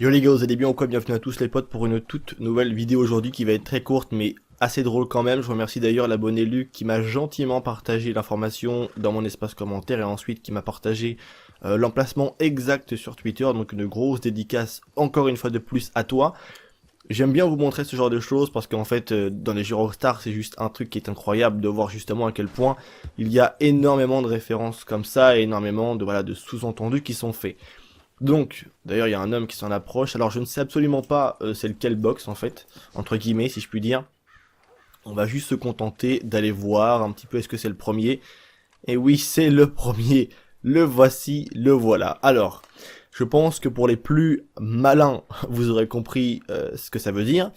Yo les gars, vous allez bien ou quoi? Bienvenue à tous les potes pour une toute nouvelle vidéo aujourd'hui qui va être très courte mais assez drôle quand même. Je remercie d'ailleurs l'abonné Luc qui m'a gentiment partagé l'information dans mon espace commentaire et ensuite qui m'a partagé l'emplacement exact sur Twitter. Donc une grosse dédicace encore une fois de plus à toi. J'aime bien vous montrer ce genre de choses parce qu'en fait dans les jeux Rockstar c'est juste un truc qui est incroyable de voir justement à quel point il y a énormément de références comme ça et énormément de de sous-entendus qui sont faits. Donc, d'ailleurs, il y a un homme qui s'en approche. Alors, je ne sais absolument pas c'est lequel box, en fait, entre guillemets, si je puis dire. On va juste se contenter d'aller voir un petit peu est-ce que c'est le premier. Et oui, c'est le premier. Le voici, le voilà. Alors, je pense que pour les plus malins, vous aurez compris ce que ça veut dire.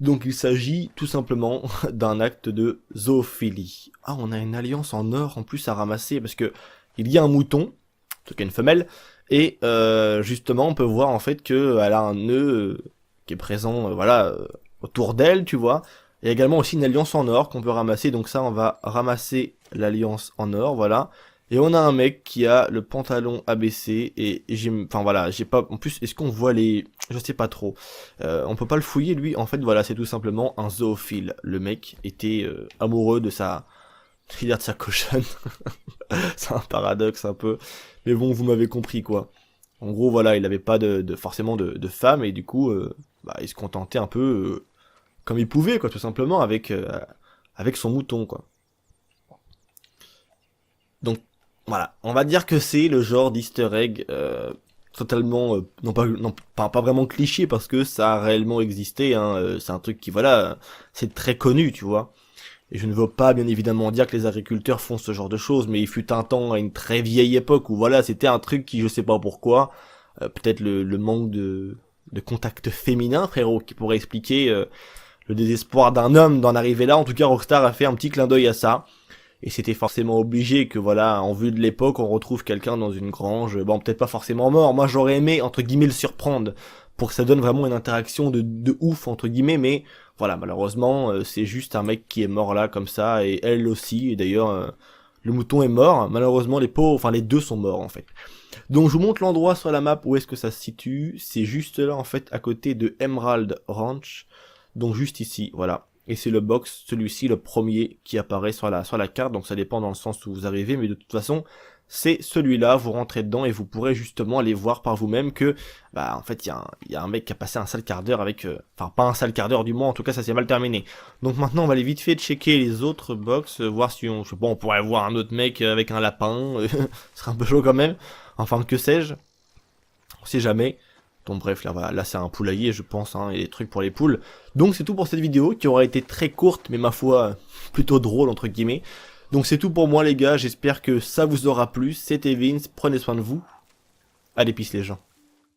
Donc, il s'agit tout simplement d'un acte de zoophilie. Ah, on a une alliance en or en plus à ramasser parce que il y a un mouton, en tout cas une femelle. Et justement, on peut voir en fait qu'elle a un nœud qui est présent, autour d'elle, tu vois. Il y a également aussi une alliance en or qu'on peut ramasser. Donc ça, on va ramasser l'alliance en or, voilà. Et on a un mec qui a le pantalon abaissé et j'ai pas. En plus, est-ce qu'on voit les, je sais pas trop. On peut pas le fouiller lui. En fait, voilà, c'est tout simplement un zoophile. Le mec était amoureux de sa, de sa cochonne. C'est un paradoxe un peu. Mais bon, vous m'avez compris quoi. En gros, voilà, il avait pas forcément de femme et du coup, il se contentait un peu comme il pouvait quoi, tout simplement avec son mouton quoi. Donc voilà, on va dire que c'est le genre d'Easter egg totalement pas vraiment cliché parce que ça a réellement existé. Hein, c'est un truc qui c'est très connu, tu vois. Et je ne veux pas bien évidemment dire que les agriculteurs font ce genre de choses, mais il fut un temps à une très vieille époque où voilà, c'était un truc qui je sais pas pourquoi, peut-être le manque de contact féminin, frérot, qui pourrait expliquer le désespoir d'un homme d'en arriver là. En tout cas, Rockstar a fait un petit clin d'œil à ça. Et c'était forcément obligé que voilà, en vue de l'époque, on retrouve quelqu'un dans une grange, bon peut-être pas forcément mort, moi j'aurais aimé entre guillemets le surprendre, pour que ça donne vraiment une interaction de ouf entre guillemets, mais voilà, malheureusement c'est juste un mec qui est mort là comme ça, et elle aussi, et d'ailleurs le mouton est mort, malheureusement les deux sont morts en fait. Donc je vous montre l'endroit sur la map où est-ce que ça se situe, c'est juste là en fait à côté de Emerald Ranch, donc juste ici, voilà. Et c'est le box, celui-ci, le premier qui apparaît sur la carte, donc ça dépend dans le sens où vous arrivez, mais de toute façon, c'est celui-là, vous rentrez dedans et vous pourrez justement aller voir par vous-même que, en fait, il y a un mec qui a passé un sale quart d'heure avec, enfin, pas un sale quart d'heure du moins, en tout cas, ça s'est mal terminé. Donc maintenant, on va aller vite fait checker les autres box, voir si on, je sais pas, on pourrait voir un autre mec avec un lapin, ce serait un peu chaud quand même, enfin, que sais-je, on sait jamais. Donc bref, là voilà, là c'est un poulailler je pense, hein, et des trucs pour les poules. Donc c'est tout pour cette vidéo, qui aura été très courte, mais ma foi, plutôt drôle entre guillemets. Donc c'est tout pour moi les gars, j'espère que ça vous aura plu, c'était Vince, prenez soin de vous. Allez peace les gens.